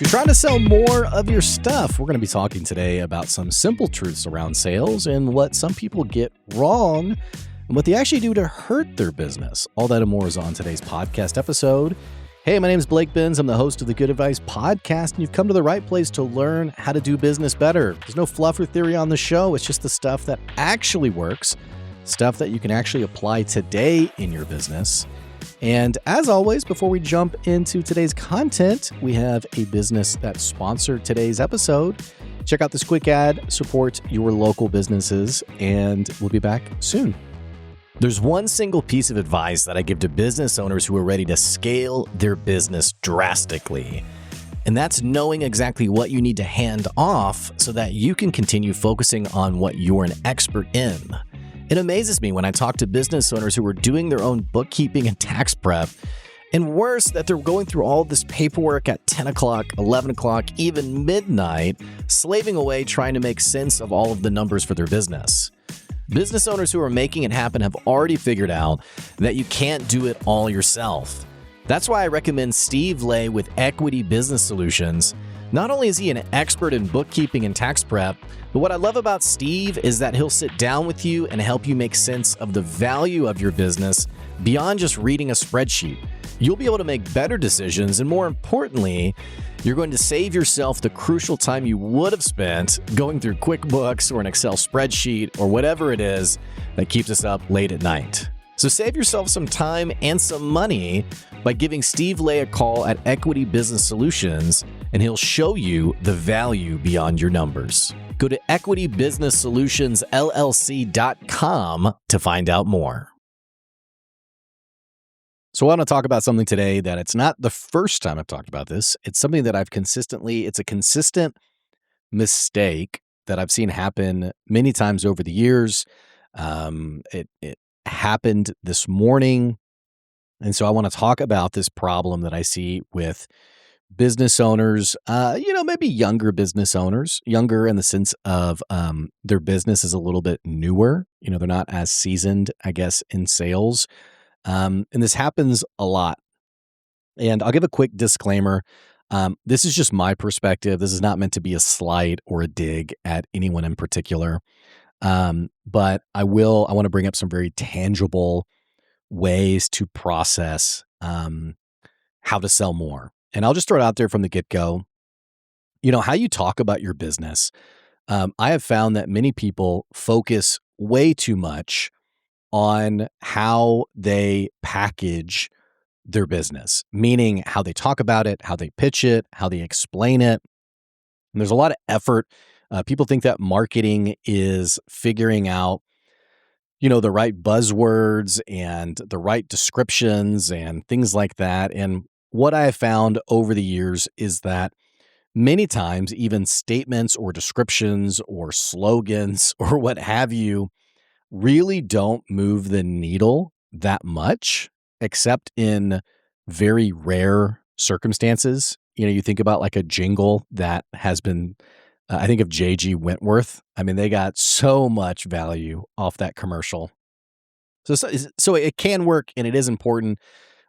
If you're trying to sell more of your stuff, we're going to be talking today about some simple truths around sales and what some people get wrong and what they actually do to hurt their business. All that and more is on today's podcast episode. Hey, my name is Blake Benz. I'm the host of the Good Advice Podcast, and you've come to the right place to learn how to do business better. There's no fluff or theory on the show. It's just the stuff that actually works, stuff that you can actually apply today in your business. And as always, before we jump into today's content, we have a business that sponsored today's episode. Check out this quick ad, support your local businesses, and we'll be back soon. There's one single piece of advice that I give to business owners who are ready to scale their business drastically. And that's knowing exactly what you need to hand off so that you can continue focusing on what you're an expert in. It amazes me when I talk to business owners who are doing their own bookkeeping and tax prep, and worse, that they're going through all this paperwork at 10 o'clock, 11 o'clock, even midnight, slaving away trying to make sense of all of the numbers for their business. Business owners who are making it happen have already figured out that you can't do it all yourself. That's why I recommend Steve Lay with Equity Business Solutions. Not only is he an expert in bookkeeping and tax prep, but what I love about Steve is that he'll sit down with you and help you make sense of the value of your business beyond just reading a spreadsheet. You'll be able to make better decisions, and more importantly, you're going to save yourself the crucial time you would have spent going through QuickBooks or an Excel spreadsheet or whatever it is that keeps us up late at night. So save yourself some time and some money by giving Steve Lay a call at Equity Business Solutions, and he'll show you the value beyond your numbers. Go to equitybusinesssolutionsllc.com to find out more. So I want to talk about something today that it's not the first time I've talked about this. It's something that it's a consistent mistake that I've seen happen many times over the years. It happened this morning. And so I want to talk about this problem that I see with business owners, maybe younger business owners, younger in the sense of their business is a little bit newer. They're not as seasoned, I guess, in sales. And this happens a lot. And I'll give a quick disclaimer. This is just my perspective. This is not meant to be a slight or a dig at anyone in particular. But I want to bring up some very tangible ways to process how to sell more. And I'll just throw it out there from the get-go. How you talk about your business. I have found that many people focus way too much on how they package their business, meaning how they talk about it, how they pitch it, how they explain it. And there's a lot of effort. People think that marketing is figuring out the right buzzwords and the right descriptions and things like that. And what I have found over the years is that many times, even statements or descriptions or slogans or what have you really don't move the needle that much, except in very rare circumstances. You think about like a jingle that has been I think of J.G. Wentworth. I mean, they got so much value off that commercial. So it can work and it is important.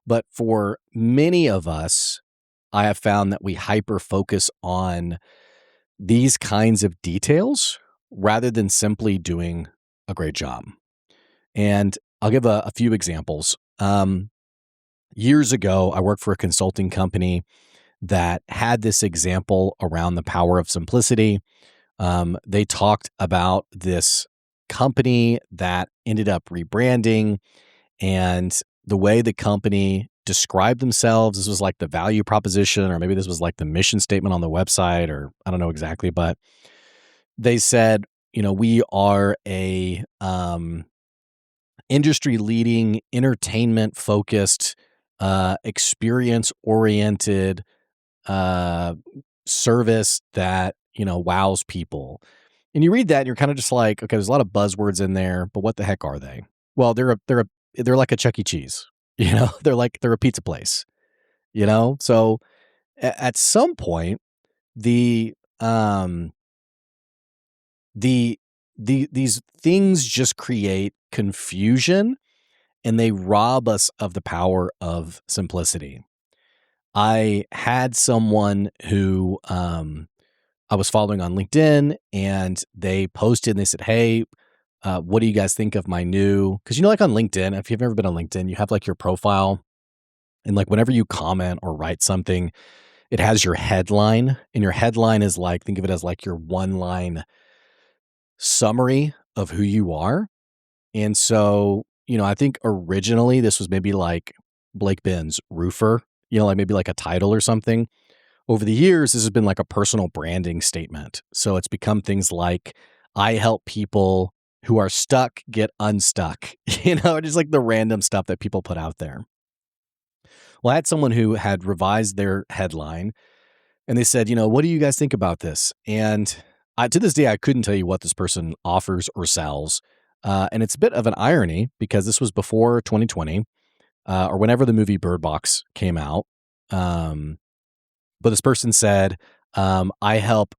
But for many of us, I have found that we hyper focus on these kinds of details rather than simply doing a great job. And I'll give a few examples. Years ago, I worked for a consulting company that had this example around the power of simplicity. They talked about this company that ended up rebranding, and the way the company described themselves, this was like the value proposition, or maybe this was like the mission statement on the website, or I don't know exactly, but they said, we are a industry leading, entertainment focused, experience oriented service that, wows people. And you read that and you're kind of just like, okay, there's a lot of buzzwords in there, but what the heck are they? Well, they're like a Chuck E. Cheese, they're a pizza place, So at some point, these things just create confusion and they rob us of the power of simplicity. I had someone who I was following on LinkedIn, and they posted and they said, "Hey, what do you guys think of my new?" Because like on LinkedIn, if you've ever been on LinkedIn, you have like your profile, and like whenever you comment or write something, it has your headline, and your headline is like think of it as like your one line summary of who you are. And so, I think originally this was maybe like Blake Ben's roofer, like maybe like a title or something. Over the years, this has been like a personal branding statement. So it's become things like, I help people who are stuck get unstuck, just like the random stuff that people put out there. Well, I had someone who had revised their headline and they said, what do you guys think about this? And to this day, I couldn't tell you what this person offers or sells. And it's a bit of an irony because this was before 2020 or whenever the movie Bird Box came out. But this person said, I help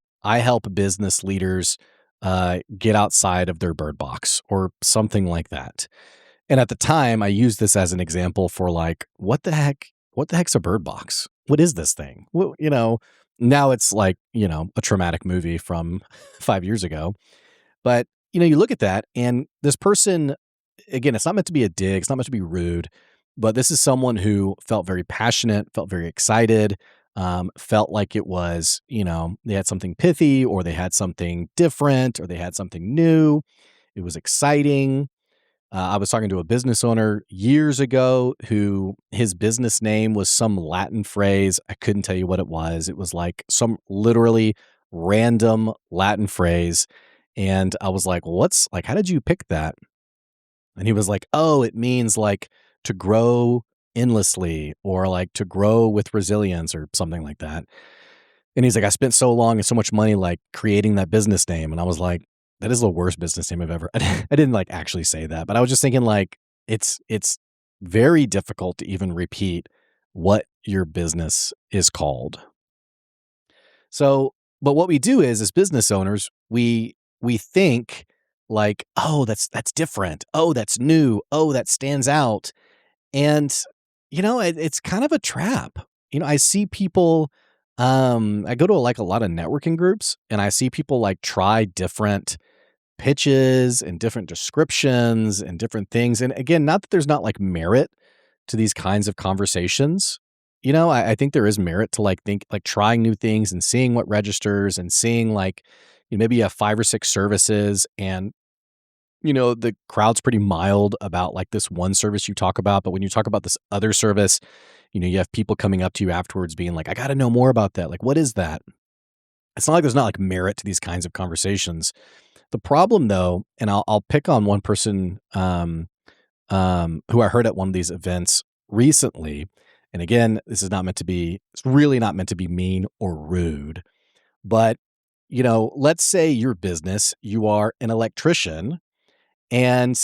business leaders get outside of their bird box or something like that. And at the time, I used this as an example for like, what the heck? What the heck's a bird box? What is this thing? Well, now it's like, a traumatic movie from 5 years ago. But, you look at that and this person, again, it's not meant to be a dig, it's not meant to be rude, but this is someone who felt very passionate, felt very excited, felt like it was, they had something pithy or they had something different or they had something new. It was exciting. I was talking to a business owner years ago who his business name was some Latin phrase. I couldn't tell you what it was. It was like some literally random Latin phrase. And I was like, well, how did you pick that? And he was like, oh, it means like to grow endlessly or like to grow with resilience or something like that. And he's like, I spent so long and so much money like creating that business name. And I was like, that is the worst business name I've ever. I didn't like actually say that, but I was just thinking like it's very difficult to even repeat what your business is called. So, but what we do is as business owners, we think like, oh, that's different. Oh, that's new. Oh, that stands out. And, it's kind of a trap. I see people, I go to like a lot of networking groups and I see people like try different pitches and different descriptions and different things. And again, not that there's not like merit to these kinds of conversations. I think there is merit to like trying new things and seeing what registers and seeing like, maybe you have 5 or 6 services and the crowd's pretty mild about like this one service you talk about, but when you talk about this other service, you have people coming up to you afterwards being like, I got to know more about that. Like, what is that? It's not like there's not like merit to these kinds of conversations. The problem though, and I'll pick on one person who I heard at one of these events recently. And again, it's really not meant to be mean or rude, but let's say your business, you are an electrician and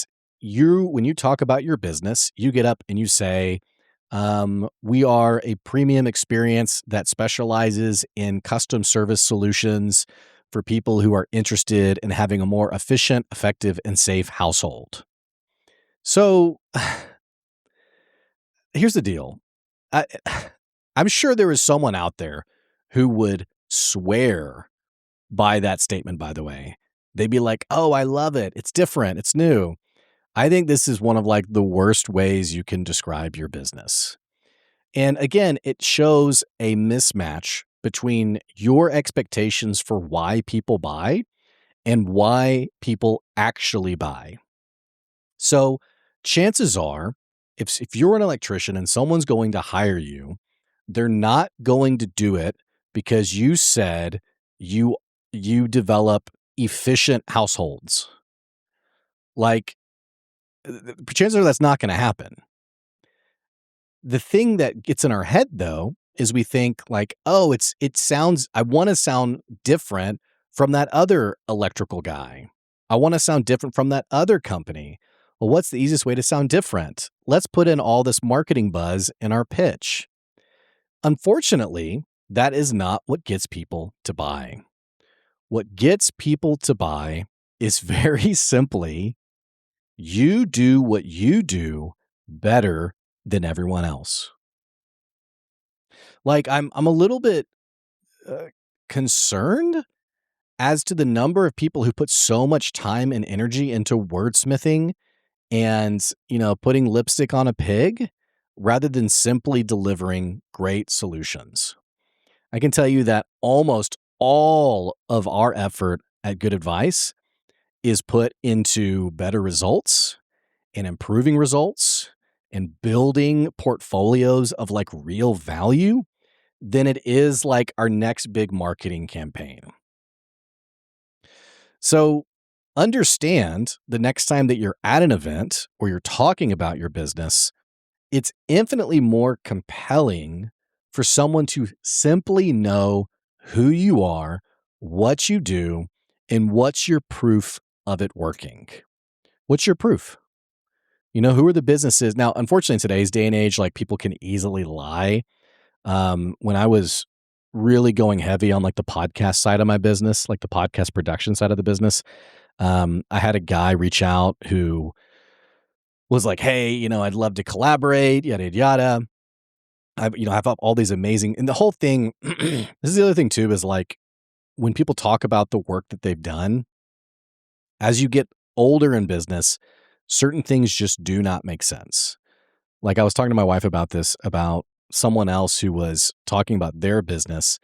when you talk about your business, you get up and you say, we are a premium experience that specializes in custom service solutions for people who are interested in having a more efficient, effective, and safe household. So here's the deal. I, I'm sure there is someone out there who would swear by that statement, by the way. They'd be like, oh, I love it. It's different. It's new. I think this is one of like the worst ways you can describe your business. And again, it shows a mismatch between your expectations for why people buy and why people actually buy. So chances are, if you're an electrician and someone's going to hire you, they're not going to do it because you said you you develop efficient households. Like chances are that's not going to happen. The thing that gets in our head though is we think like, oh, I want to sound different from that other electrical guy. I want to sound different from that other company. Well, what's the easiest way to sound different? Let's put in all this marketing buzz in our pitch. Unfortunately, that is not what gets people to buy. What gets people to buy is very simply, you do what you do better than everyone else. Like, I'm a little bit, uh, concerned as to the number of people who put so much time and energy into wordsmithing and, putting lipstick on a pig rather than simply delivering great solutions. I can tell you that almost all of our effort at good advice is put into better results and improving results and building portfolios of like real value than it is like our next big marketing campaign. So understand the next time that you're at an event or you're talking about your business, it's infinitely more compelling for someone to simply know who you are, what you do, and what's your proof of it working. What's your proof? Who are the businesses? Now, unfortunately, in today's day and age, like people can easily lie. When I was really going heavy on like the podcast side of my business, like the podcast production side of the business, I had a guy reach out who was like, "Hey, I'd love to collaborate, yada yada yada." I've all these amazing, and the whole thing. This is the other thing too is like when people talk about the work that they've done as you get older in business, certain things just do not make sense. Like I was talking to my wife about this, about someone else who was talking about their business.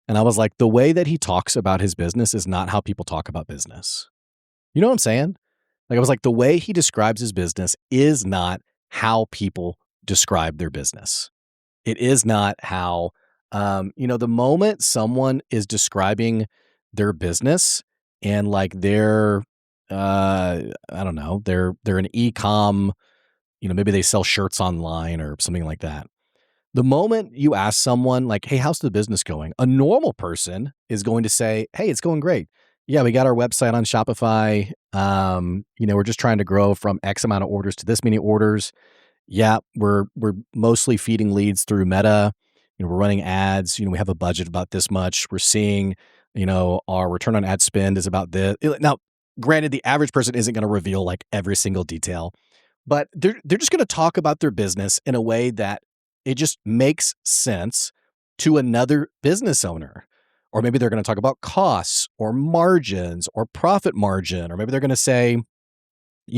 And I was like, the way that he talks about his business is not how people talk about business. You know what I'm saying? Like I was like, the way he describes his business is not how people describe their business. It is not how, the moment someone is describing their business and like I don't know, they're an e-com, maybe they sell shirts online or something like that. The moment you ask someone like, "Hey, how's the business going?" A normal person is going to say, "Hey, it's going great. Yeah, we got our website on Shopify. We're just trying to grow from X amount of orders to this many orders. Yeah, we're mostly feeding leads through Meta. We're running ads. We have a budget about this much. We're seeing, our return on ad spend is about this." Now, granted, the average person isn't going to reveal like every single detail, but they're just going to talk about their business in a way that it just makes sense to another business owner. Or maybe they're going to talk about costs or margins or profit margin, or maybe they're going to say,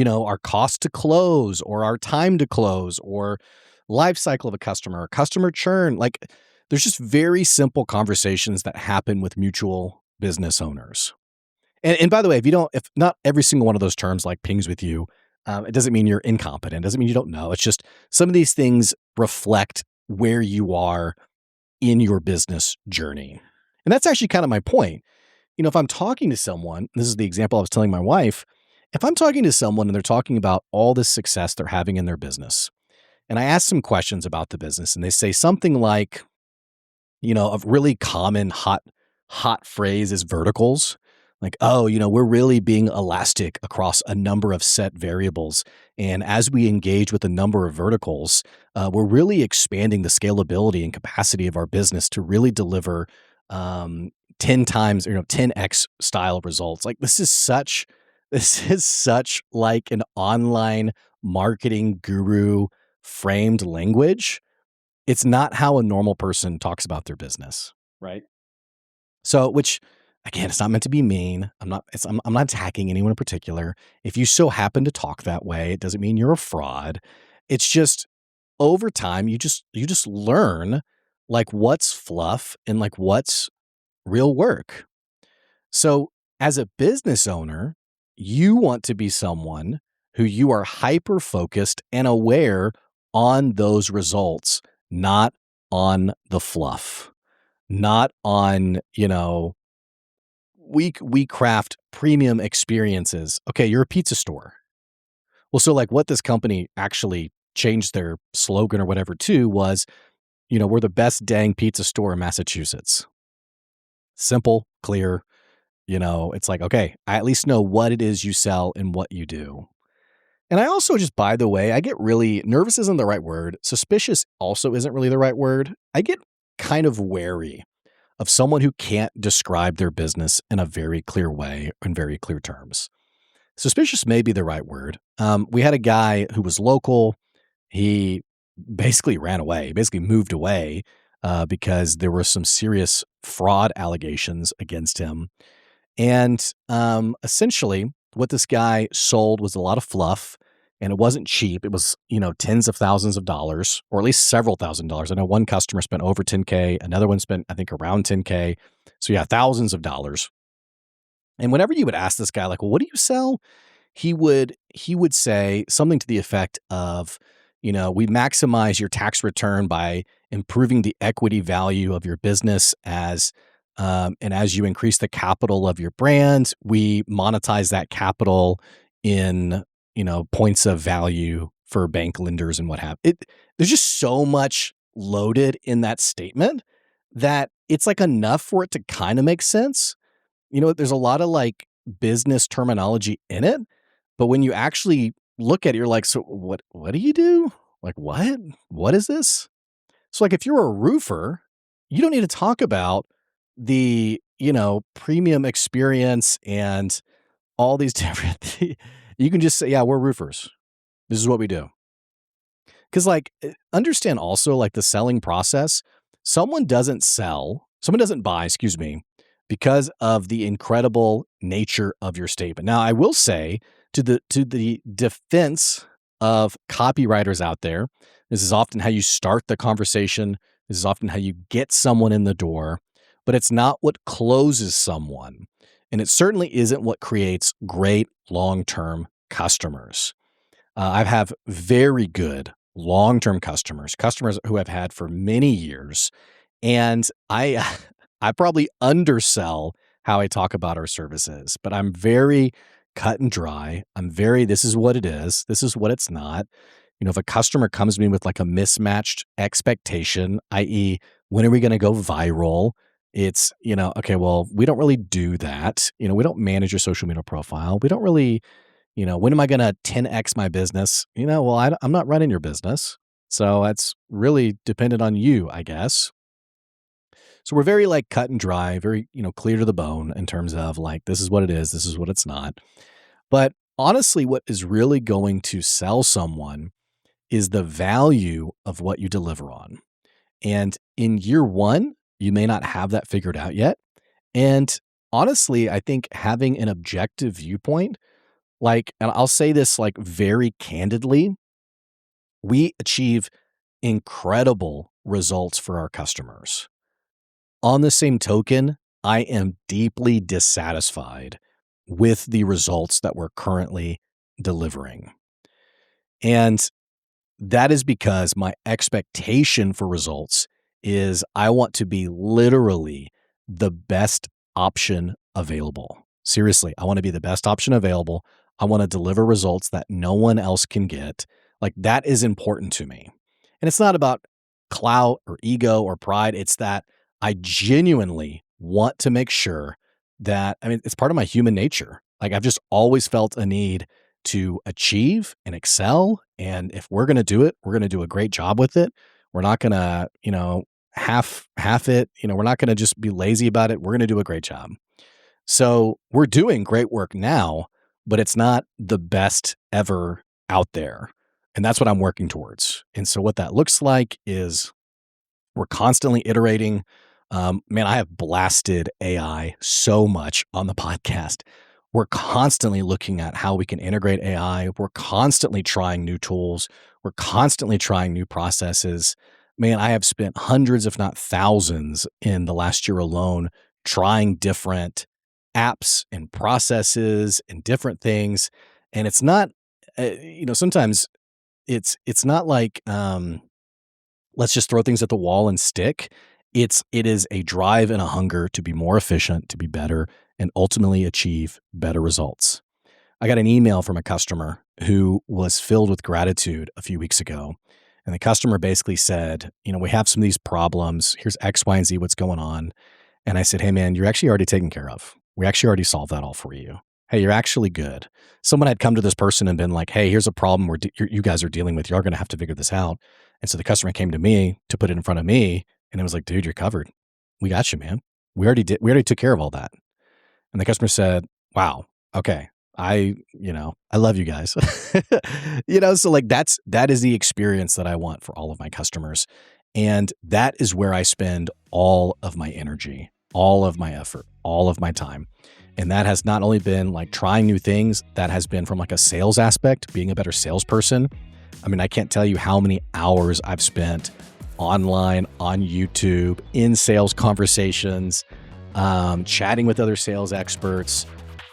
our cost to close or our time to close or life cycle of a customer, customer churn. Like there's just very simple conversations that happen with mutual business owners. And by the way, if not every single one of those terms like pings with you, it doesn't mean you're incompetent. It doesn't mean you don't know. It's just some of these things reflect where you are in your business journey. And that's actually kind of my point. If I'm talking to someone, this is the example I was telling my wife, if I'm talking to someone and they're talking about all the success they're having in their business, and I ask some questions about the business and they say something like, a really common hot phrase is verticals. Like, oh, we're really being elastic across a number of set variables. And as we engage with a number of verticals, we're really expanding the scalability and capacity of our business to really deliver 10 times, 10x style results. Like this is such like an online marketing guru framed language. It's not how a normal person talks about their business, right? So, which again, it's not meant to be mean. I'm not attacking anyone in particular. If you so happen to talk that way, it doesn't mean you're a fraud. It's just over time you just learn like what's fluff and like what's real work. So, as a business owner, you want to be someone who you are hyper focused and aware on those results, not on the fluff, not on, we craft premium experiences. Okay, you're a pizza store. Well, so like what this company actually changed their slogan or whatever to was, we're the best dang pizza store in Massachusetts. Simple, clear. It's like, okay, I at least know what it is you sell and what you do. And I also just, by the way, I get really nervous isn't the right word. Suspicious also isn't really the right word. I get kind of wary of someone who can't describe their business in a very clear way, in very clear terms. Suspicious may be the right word. We had a guy who was local. He basically ran away, basically moved away because there were some serious fraud allegations against him. And essentially, what this guy sold was a lot of fluff, and it wasn't cheap. It was, tens of thousands of dollars, or at least several $1,000s. I know one customer spent over 10K, another one spent, I think, around 10K. So yeah, thousands of dollars. And whenever you would ask this guy, like, well, what do you sell? He would say something to the effect of, we maximize your tax return by improving the equity value of your business and as you increase the capital of your brand, we monetize that capital in, points of value for bank lenders and what have it. There's just so much loaded in that statement that it's like enough for it to kind of make sense. There's a lot of like business terminology in it, but when you actually look at it, you're like, so what do you do? Like what? What is this? So like if you're a roofer, you don't need to talk about the, premium experience and all these different you can just say, yeah, we're roofers. This is what we do. 'Cause, like, understand also, like, the selling process. Someone doesn't buy, excuse me, because of the incredible nature of your statement. Now, I will say to the defense of copywriters out there, this is often how you start the conversation. This is often how you get someone in the door, but it's not what closes someone, and it certainly isn't what creates great long-term customers. I have very good long-term customers who I've had for many years, and I I probably undersell how I talk about our services, but I'm very cut and dry. This is what it is. This is what it's not. If a customer comes to me with like a mismatched expectation, i.e., when are we going to go viral? It's, okay, well, we don't really do that. We don't manage your social media profile. We don't really when am I gonna 10x my business? Well, I'm not running your business, so that's really dependent on you, I guess. So we're very like cut and dry, very clear to the bone in terms of like this is what it is, this is what it's not. But honestly, what is really going to sell someone is the value of what you deliver on. And in year one, you may not have that figured out yet. And honestly, I think having an objective viewpoint and I'll say this like very candidly, we achieve incredible results for our customers. On the same token, I am deeply dissatisfied with the results that we're currently delivering. And that is because my expectation for results is I want to be literally the best option available. Seriously, I want to be the best option available. I want to deliver results that no one else can get. Like that is important to me. And it's not about clout or ego or pride. It's that I genuinely want to make sure that, it's part of my human nature. Like I've just always felt a need to achieve and excel. And if we're going to do it, we're going to do a great job with it. We're not going to, half it. We're not going to just be lazy about it. We're going to do a great job. So we're doing great work now, but it's not the best ever out there. And that's what I'm working towards. And so what that looks like is we're constantly iterating. Man, I have blasted AI so much on the podcast. We're constantly looking at how we can integrate AI. We're constantly trying new tools. We're constantly trying new processes. Man, I have spent hundreds, if not thousands, in the last year alone trying different apps and processes and different things. And it's not, sometimes it's not like let's just throw things at the wall and stick. It is a drive and a hunger to be more efficient, to be better, and ultimately achieve better results. I got an email from a customer who was filled with gratitude a few weeks ago. And the customer basically said, we have some of these problems. Here's X, Y, and Z, what's going on. And I said, hey, man, you're actually already taken care of. We actually already solved that all for you. Hey, you're actually good. Someone had come to this person and been like, hey, here's a problem you guys are dealing with. You're going to have to figure this out. And so the customer came to me to put it in front of me. And it was like, dude, you're covered. We got you, man. We already took care of all that. And the customer said, wow, okay. I love you guys. So like that is the experience that I want for all of my customers. And that is where I spend all of my energy, all of my effort, all of my time. And that has not only been like trying new things, that has been from like a sales aspect, being a better salesperson. I mean, I can't tell you how many hours I've spent online, on YouTube, in sales conversations, chatting with other sales experts,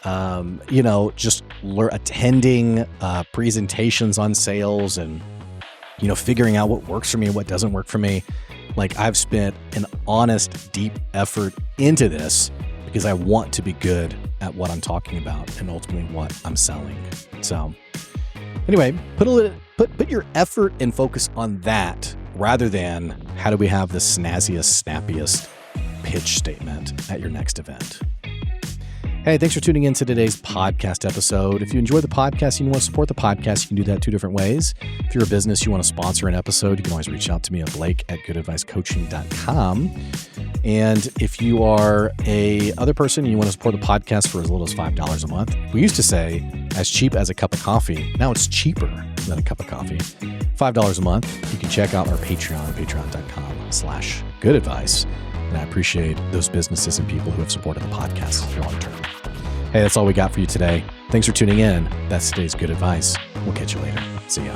just attending presentations on sales and, figuring out what works for me and what doesn't work for me. Like, I've spent an honest, deep effort into this because I want to be good at what I'm talking about and ultimately what I'm selling. So anyway, put your effort and focus on that rather than how do we have the snazziest, snappiest pitch statement at your next event. Hey, thanks for tuning in to today's podcast episode. If you enjoy the podcast and you want to support the podcast, you can do that two different ways. If you're a business, you want to sponsor an episode, you can always reach out to me at blake@goodadvicecoaching.com. And if you are a other person and you want to support the podcast for as little as $5 a month, we used to say as cheap as a cup of coffee. Now it's cheaper than a cup of coffee. $5 a month. You can check out our Patreon, patreon.com/goodadvice. And I appreciate those businesses and people who have supported the podcast long term. Hey, that's all we got for you today. Thanks for tuning in. That's today's Good Advice. We'll catch you later. See ya.